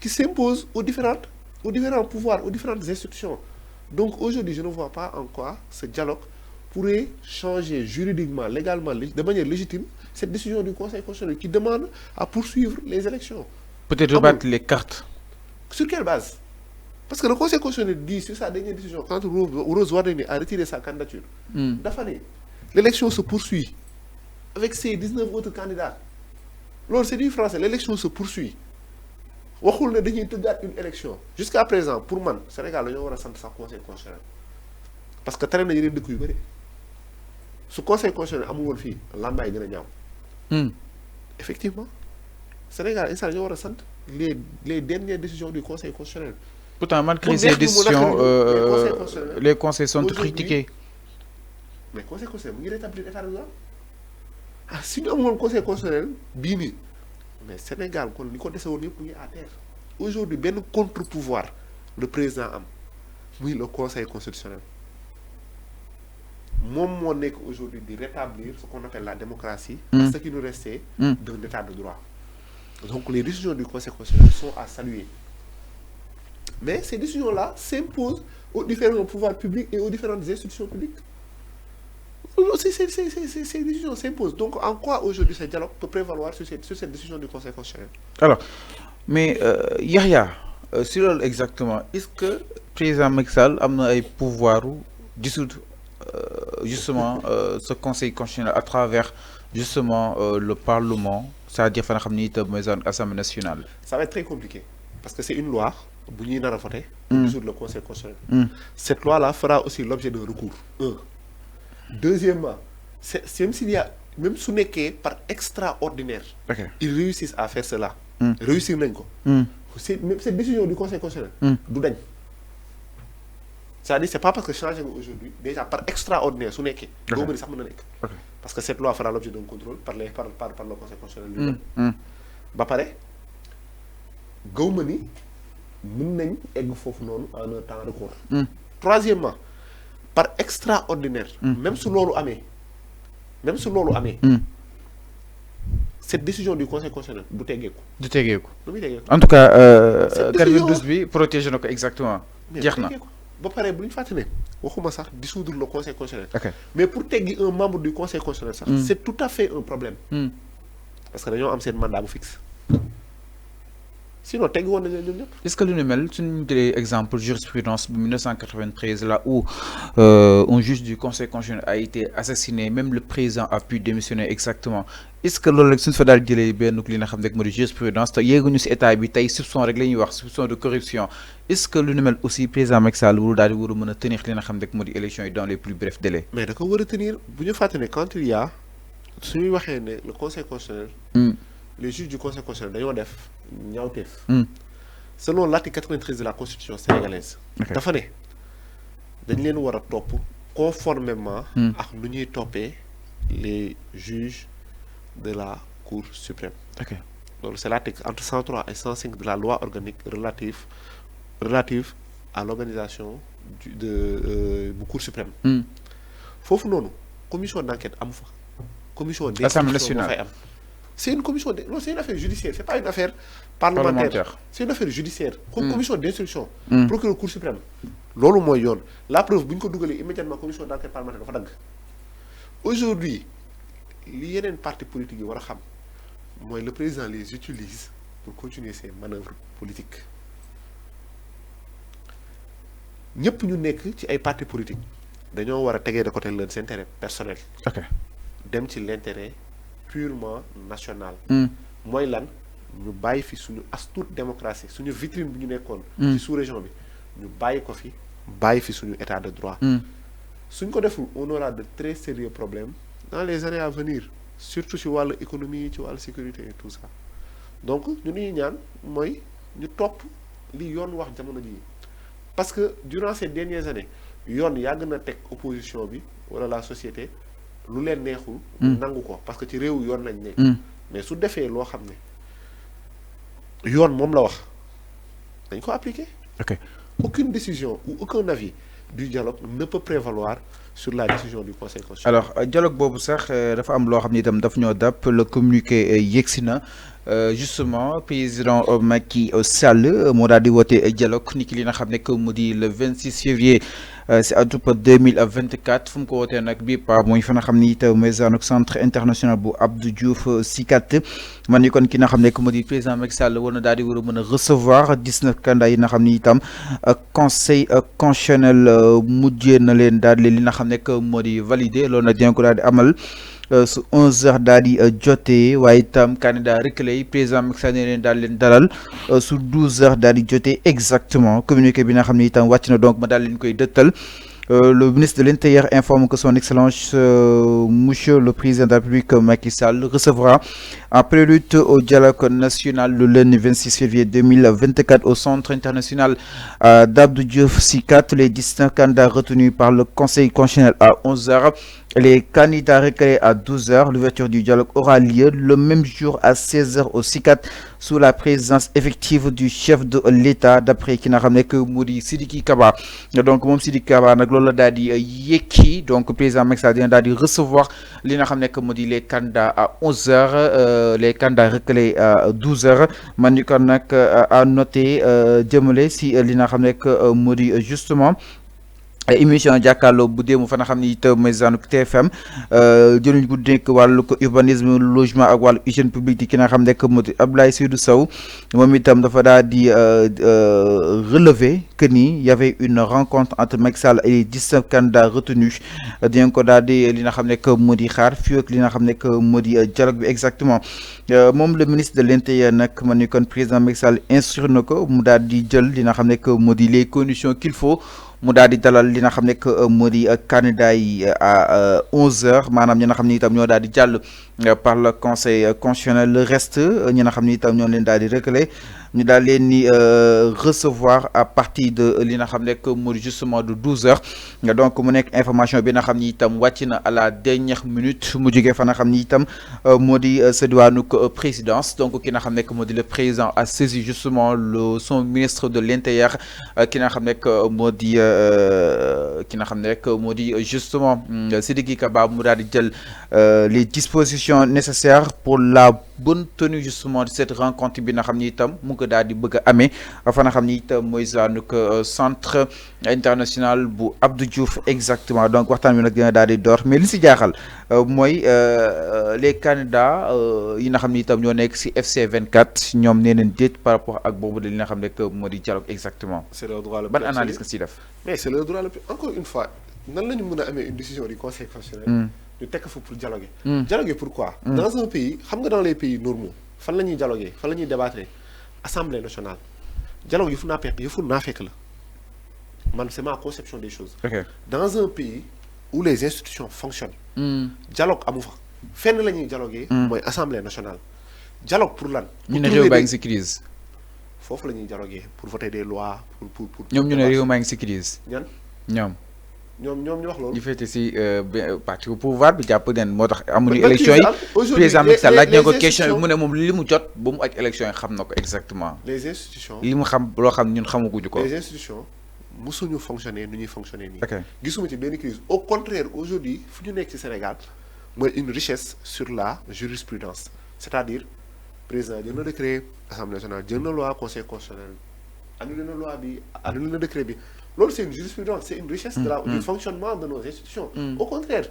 qui s'impose aux différents pouvoirs, aux différentes institutions. Donc aujourd'hui, je ne vois pas en quoi ce dialogue pourrait changer juridiquement, légalement, de manière légitime, cette décision du Conseil constitutionnel qui demande à poursuivre les élections. Peut-être rebattre les cartes. Sur quelle base? Parce que le Conseil constitutionnel dit sur sa dernière décision, quand Rose Wardini a retiré sa candidature, l'élection se poursuit avec ses 19 autres candidats. Lors c'est du français, l'élection se poursuit. Waxul ne dañuy tëggaat une élection. Jusqu'à présent, pour moi, le Sénégal dañoo war a sant sax Conseil constitutionnel. Parce que tere na yeneen dëkk yu bëri. Su Conseil constitutionnel amul woon fii làmbaay gën a ñaaw. Effectivement, Sénégal instant dañoo war a sant les dernières décisions du Conseil constitutionnel. Pourtant, malgré ces décisions, les conseils sont critiqués. Mais le Conseil constitutionnel, il rétablir l'état de droit. Ah, si nous avons un Conseil constitutionnel, bini. Mais Sénégal, quand nous connaissons à terre. Aujourd'hui, ben contre-pouvoir, le président a. Oui, le Conseil constitutionnel. Mon monnaie aujourd'hui de rétablir ce qu'on appelle la démocratie, ce qui nous restait d'un état de droit. Donc les décisions du Conseil constitutionnel sont à saluer. Mais ces décisions-là s'imposent aux différents pouvoirs publics et aux différentes institutions publiques. Ces décisions s'imposent. Donc, en quoi aujourd'hui ce dialogue peut prévaloir sur cette décision du Conseil constitutionnel? Alors, mais Yahya, sur exactement, est-ce que le président Macky Sall a un pouvoir de dissoudre justement ce Conseil constitutionnel à travers justement le Parlement, c'est-à-dire l'Assemblée nationale? Ça va être très compliqué. Parce que c'est une loi. Pour dissoudre le Conseil constitutionnel. Cette loi-là fera aussi l'objet d'un recours. Deuxièmement, même s'il y a, même si n'est par extraordinaire, ils réussissent à faire cela. Réussir même cette décision du Conseil constitutionnel, c'est-à-dire c'est pas parce que changer aujourd'hui, déjà par extraordinaire, ce n'est parce que cette loi fera l'objet d'un contrôle par le Conseil constitutionnel lui-même. Gaumani, nous avons en un temps record. Troisièmement, par extraordinaire, même sous l'eau amé, cette décision du Conseil constitutionnel, du Tegeku. En tout cas, 92 protège exactement. Dissoudre le Conseil constitutionnel. Mais pour tégger un membre du Conseil constitutionnel, c'est tout à fait un problème. Parce que nous avons un mandat fixe. Sinon, est-ce que l'UNML, c'est un exemple de jurisprudence de 1993, là où un juge du Conseil constitutionnel a été assassiné, même le président a pu démissionner exactement. Est-ce que l'élection fédérale de jurisprudence, il y a un état qui soupçon réglé, soupçon de corruption. Est-ce que l'UNML aussi, président Maxal, vous devez tenir l'élection dans les plus brefs délais? Mais d'accord, vous retenir, quand il y a, le Conseil constitutionnel, les juges du Conseil constitutionnel, selon l'article 93 de la Constitution sénégalaise, conformément à les juges de la Cour suprême. Donc c'est l'article entre 103 et 105 de la loi organique relative à l'organisation du Cour suprême. Faut que commission d'enquête commission d'Assemblée nationale. C'est une commission non, c'est une affaire judiciaire, c'est pas une affaire parlementaire. C'est une affaire judiciaire. Comme commission d'instruction, procureur Cour suprême. Lolo moy yoon. La preuve buñ ko dougalé immédiatement commission d'enquête parlementaire dafa dag. Aujourd'hui, li yenen parti politique yi wara xam moy le président les utilise pour continuer ses manœuvres politiques. Ñepp ñu nekk ci ay parti politique dañoo wara tégué de côté leur intérêt personnel. Dem ci l'intérêt purement national. Moy lan ñu bayyi fi suñu toute démocratie suñu vitrine bi ñu nekkoon ci sous région bi ñu bayyi ko fi bayyi fi suñu état de droit. Suñ ko deful on aura de très sérieux problèmes dans les années à venir, surtout ci wàllu économie ci wàllu sécurité et tout ça. Donc ñu ñuy ñaan moy ñu top li yoon wax jamono ji parce que durant ces dernières années yoon yàgg na tek opposition bi wala la société lu leen neexul nangu ko parce que ci réew yoon lañ nekk mais su defee loo xam ne yoon moom la wax dañ ko appliquer. Aucune décision ou aucun avis du dialogue ne peut prévaloir sur la décision du Conseil constitutionnel. Alors dialogue boobu sax dafa am loo xam ne itam daf ñoo dàpp le communiqué yegsi na justement président Macky Sall moo daal di woote dialogue ni ki li nga xam ne que mu di le 26 février c'est à 2024 fu mu ko wootee nag bii pa mooy fa nga xam ni itam mooy centre international bu Abdou Diouf SICAD man ni kon ki nga xam ne que mu di président Macky Sall war na daal di war a mën a recevoir 19 candidats yi nga xam ni itam conseil constitutionnel mujjee na leen daal di li nga xam ne que moo di validé loolu nag dinañ ko daal di amal su 11h daal di jotee waaye itam candidat reculé yi président Macky Sall ne leen daal leen dalal su 12h daal di jotee exactement communiqué bi nga xam ne itam wàcc na donc ma daal leen koy dëttal. Le ministre de l'Intérieur informe que son Excellence, Monsieur le Président de la République Macky Sall, recevra en prélude au dialogue national le lundi 26 février 2024 au Centre international d'Abdou Diouf SICAD les 19 candidats retenus par le Conseil constitutionnel à 11h. Les candidats recueillis à 12h. L'ouverture du dialogue aura lieu le même jour à 16h au SICAD sous la présence effective du chef de l'État d'après ki nga xam ne que mu di Sidiki Kaba. Donc moom Sidiki Kaba nag loolu la daal di yekki donc président Macky Sall dina daal di recevoir li nga xam ne que mu di les candidats à 11h les candidats recueillis à 12h man ni kon nag à noter jëmale si li nga xam ne que mu di justement émission jàkkaarloo bu démb fa nga xam ni itam mooy TFM jëluñ bu nekk wàllu urbanisme logement ak wàllu hygiène publique di ki nga xam ne moo di Abdoulaye Seydou Sow moom itam dafa daal di relever que ni y avait une rencontre entre Macky Sall et les 19 candidats retenus dinañ ko daal di li nga xam ne moo di xaar fii ak li nga xam ne moo di dialogue bi exactement moom le ministre de l'Intérieur nag man ni kon président Macky Sall instruire na ko mu daal di jël li nga xam ne moo di les conditions qu'il faut mu daal di dalal li nga xam ne que moo di candidat yi à 11h maanaam ñi nga xam ne itam ñoo daal di jàll par le conseil constitutionnel le reste ñi nga xam ne itam ñoo leen daal di recueillir ñu daal leen ni recevoir à partir de li nga xam ne que moo di justement de 12h donc mu nekk information bi nga xam ni itam wàcc na à la dernière minute mu jógee fa nga xam ni itam moo di sa diwaanu présidence donc ki nga xam ne que moo di le président a saisi justement son ministre de l'Intérieur ki nga xam ne que moo di ki nga xam ne rek moo di justement Sidiki Kaba mu daal di jël les dispositions nécessaires pour la bonne tenue justement de cette rencontre bi nga xam ni itam mu ko daal di bëgg a amee fa nga xam ni itam mooy centre international bu Abdou Diouf exactement donc waxtaan bi nag dina daal di door mais li si jaaxal mooy les candidats yi nga xam ni itam ñoo nekk si FC 24 ñoom nee nañ déet par rapport ak boobu de li nga xam ne moo di dialogue exactement. C'est le droit le ban analyse nga si def. mais c'est le droit le plus encore une fois nan la ñu mën a amee une décision du conseil constitutionnel. ñu tekk fa pour dialoguer. Dialoguer pourquoi. Dans un pays xam nga dans les pays normaux fan la ñuy dialoguer fan la ñuy débattre assemblée nationale dialogue yëfu naa fekk la man c'est ma conception des choses. Dans un pays où les institutions fonctionnent. Dialogue amu fa fenn la ñuy dialoguer. mooy assemblée nationale. Dialogue pour lan. ñu ne réew baa ngi ci crise. foofu la ñuy dialoguer pour voter des lois pour. ñoom ñu ne réew maa ngi ci crise. ñan ñoom ñu wax loolu. ñu féete si parti au pouvoir bi jàpp nen moo tax amuñu élection yi président Macky Sall laaj na ko question yi mu ne moom li mu jot ba mu aj élection yi xam na ko exactement. les institutions li mu xam loo xam ñun xamaguñu ko. les institutions musuñu fonctionner nu ñuy fonctionner nii. gisuma ci benn crise au contraire aujourd'hui fu ñu nekk ci Sénégal mooy une richesse sur la jurisprudence c'est-à-dire président jël na décret assemblée nationale jël na loi conseil constitutionnel annulé na loi bi annulé na décret bi. loolu c'est une jurisprudence c'est une richesse du fonctionnement de nos institutions. Au contraire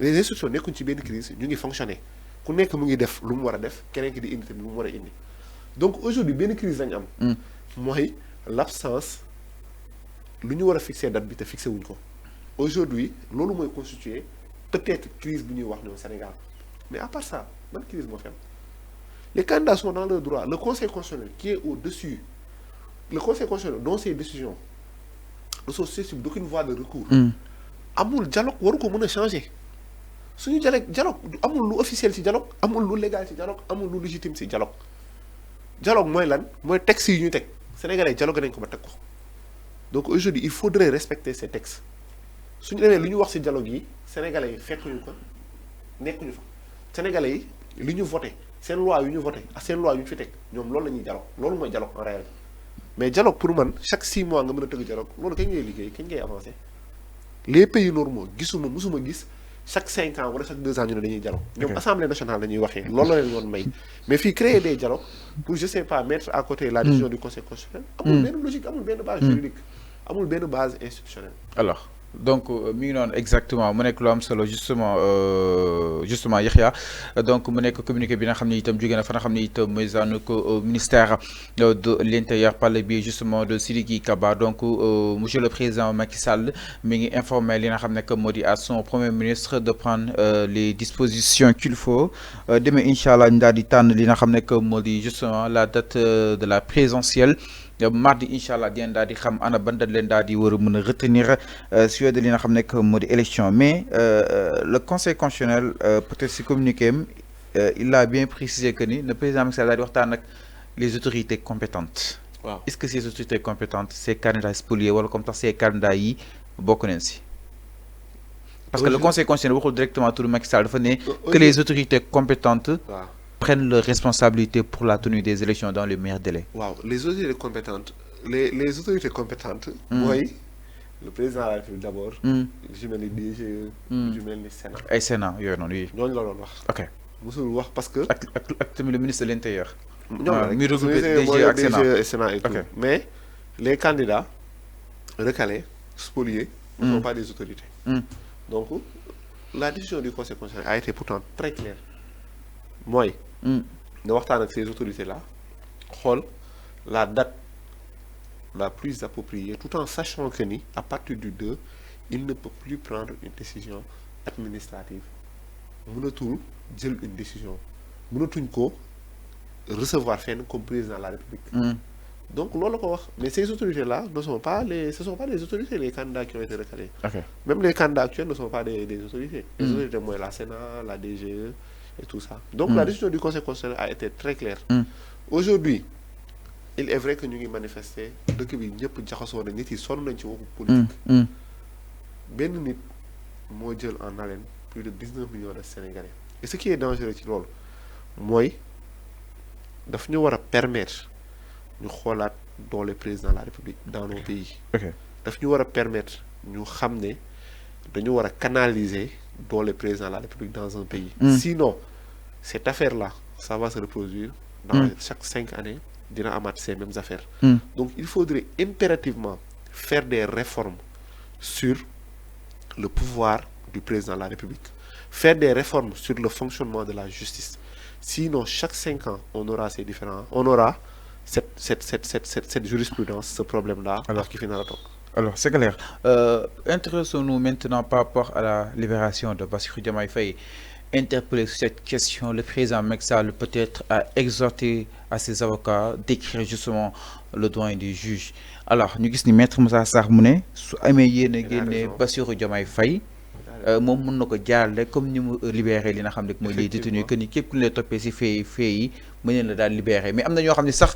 les institutions nekkuñ ci benn crise ñu ngi fonctionner ku nekk mu ngi def lu mu war a def keneen ki di indi tamit lu mu war a indi donc aujourd'hui benn crise lañ am. mooy l'absence lu ñu war a fixer date bi te fixé wuñ ko aujourd'hui loolu mooy constituer peut-être crise bu ñuy wax ñoom Sénégal mais à part ça ban crise moo fi am les candidats sont dans leur droit le conseil constitutionnel qui est au-dessus le conseil constitutionnel dont ces décisions ne sont susceptibles d'aucune voie de recours. amul dialogue waru ko mën a changer suñu dialogue amul lu officiel ci dialogue amul lu légal ci dialogue amul lu légitime ci dialogue dialogue mooy lan mooy textes yi ñu teg sénégalais dialogue nañ ko ba teg ko donc aujourd'hui il faudrait respecter ces textes suñu demee lu ñu wax ci dialogue yi sénégalais yi fekkuñu ko nekkuñu fa sénégalais yi li ñu voté seen loi yu ñu voté ak seen loi yu ñu fi teg ñoom loolu la ñuy dialogue loolu mooy dialogue en réalité mais dialogue pour man chaque 6 mois nga mën a tëgg dialogue loolu kañ ngay liggéey kañ ngay avancer les pays normaux musuma gis chaque 5 ans wala chaque 2 ans ñu ne dañuy dialogue ñoom assemblée nationale la ñuy waxee loolu la leen yoon may mais fii créer des dialogues pour je sais pas mettre à côté la décision du conseil constitutionnel amul benn logique amul benn base juridique amul benn base institutionnelle. Alors donc mi ngi noonu exactement mu nekk lu am solo justement Yaxya donc mu nekk communiqué bi nga xam ne itam jóge na fa nga xam ne itam mooy ko ministère de l'intérieur par le biais justement de Sidiki Kaba donc monsieur le président Macky Sall mi ngi informé li nga xam ne que moo di à son premier ministre de prendre les dispositions qu'il faut demain incha allah ñu daal di tànn li nga xam ne que moo di justement la date de la présidentielle. Mardi inchallah dien daal di xam ana ban date leen daal di war a mën a retenir sur de li nga xam ne que moo di élection mais le conseil constitutionnel peut-être si communiqué il a bien précisé que ni le président Macky Sall daal di waxtaan ak les autorités compétentes. Waaw est-ce que ces autorités compétentes ces candidats spoliés wala comme tax ces candidats yi bokk nañ si. Parce que le conseil constitutionnel waxul directement tout Macky Sall dafa ne que les autorités compétentes. Waaw prennent leurs responsabilités pour la tenue des élections dans les meilleurs délais. Wow, les autorités compétentes, les autorités compétentes, moi, le président de la République d'abord, je mets les DG, je mets les Sénat. Et Sénat, oui. Non, non, non. Ok. Parce que. Le ministre de l'Intérieur. Non, le ministre DG et Sénat et tout. Mais les candidats recalés, spoliés, ne sont pas des autorités. Donc, la décision du Conseil constitutionnel a été pourtant très claire. Moi, de waxtaan ak ces autorités là xool la date la plus appropriée tout en sachant que ni à partir du 2 il ne peut plus prendre une décision administrative mënatul jël une décision mënatuñ ko recevoir fenn comme président de la République. Donc loolu ko wax mais ces autorités là ce sont pas des autorités les candidats qui ont été recalés. Même les candidats actuels ne sont pas des autorités. Les autorités mooy la Sénat la DGE et tout ça. Donc la décision du Conseil constitutionnel a été très claire. Aujourd'hui, il est vrai que nous avons manifesté, dëkk bi ñëpp jaxasoo na nit yi sonn nañ ci waxu politique. Benn nit moo jël en haleine plus de 19 millions de Sénégalais. Et ce qui est dangereux ci loolu mooy daf ñu war a permettre ñu xoolaat dans les présidents de la République dans nos pays. Daf ñu war a permettre ñu xam ne dañu war a canaliser dans les présidents de la République dans un pays. Sinon, cette affaire-là, ça va se reproduire dans chaque 5 années, dina amat ces mêmes affaires. Donc, il faudrait impérativement faire des réformes sur le pouvoir du président de la République, faire des réformes sur le fonctionnement de la justice. Sinon, chaque 5 ans, on aura ces différents, on aura cette jurisprudence, ce problème-là, alors qui finira top. Alors, c'est clair. Intéressons-nous maintenant par rapport à la libération de Bassirou Diomaye Faye. Interpellé sur cette question, le président Macky Sall peut-être a exhorté à ses avocats d'écrire justement le doyen des juges. Alors, nous avons maître Moussa Sarr mu ne su amee yéen a génne Bassirou Diomaye Faye moom mën na ko jaarale comme ni mu libéré li nga xam ne mooy les détenus que ni képp ku ñu lay toppee si fee yi mën na la daal libéré mais am na ñoo xam ne sax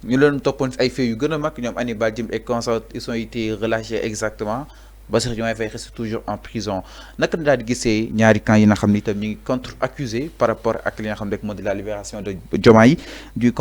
ñu leen toppoon ay faits yu gën a mag ñoom Hannibal Djim et consorts ils ont été relâchés exactement Bassirou Diomaye Faye reste toujours en prison naka la daal di gisee ñaari camps yi nga xam ne itam ñu ngi contre accusé par rapport ak li nga xam ne moo di la libération de Diomaye du